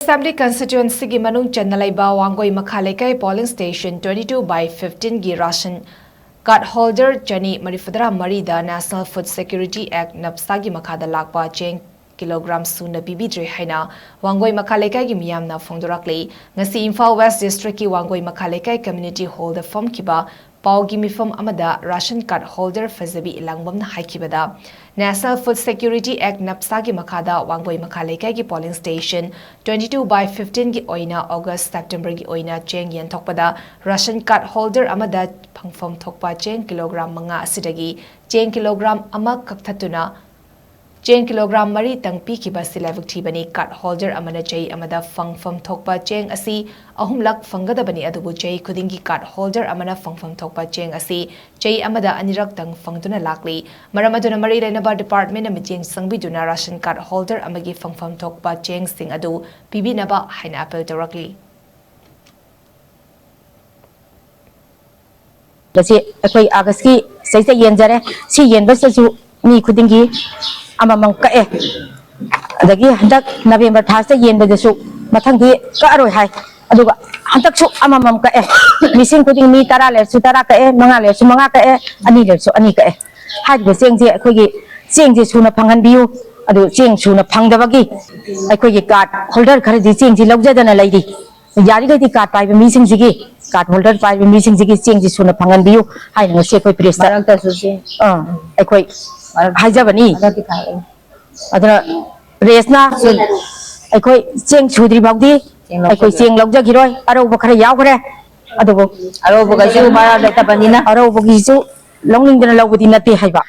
Assembly constituency ki manung CHANNA LEIBA WANGOI MAKHA LEIKAI polling station 22/15 ki Ration Cardholder Chani Marifadra Marida National Food Security Act NFSA ki Makhada Lakpa Cheng kilogram Suna Pibidre Haina WANGOI MAKHA LEIKAI ki MEEYAM na PHONGDOKLAKLI ngasi Imphal West District ki WANGOI MAKHA LEIKAI community hall da form kiba Paugi mifam amada Ration Cardholder Fazabi Ilangbam na haikibada National Food Security Act NFSA ki Makhada WANGOI MAKHA LEIKAI ki polling station 22/15 ki oina August September ki oina cheng yen thokpada Ration Cardholder amada phangfam thokpa cheng kilogram manga asidagi cheng kilogram ama kakthatuna cheng kilogram mari tangpi ki basi level thibani cardholder amana chei amada phangfam thokpa cheng asi ahumlak phanggadabani adubu chei khudingi cardholder amana phangfam thokpa cheng asi chei amada anirak tang phangduna lakli maramaduna mari renaba department ami cheng sangbiduna Ration Cardholder amagi phangfam thokpa cheng sing adu pibinaba haina appeal directly Jadi akoi agaski saisa yenjare si yenbasu ni khudingi amamam ka adagi handak November thasta yenbasu mathangdi ka aroi hai aduga handak su amamam ka mising khuding mi tara le su tara ka manga le su manga ka ani le su ani ka hai be sengje akoi sengje suna phangan biu adu seng suna phangdabagi akoi card holder khari di sengji laujadana laidi yari ga di card pai mi singji card holder pai mi singji sengji suna phangan biu hai na se koi press tarang ta su se akoi haijabani adana resna akoi cheng chudri bagdi akoi cheng logja giroi aro bokhara yaw khare adugo aro boga ju mara da tabani na aro bogi ju longning dana logudi nate haiba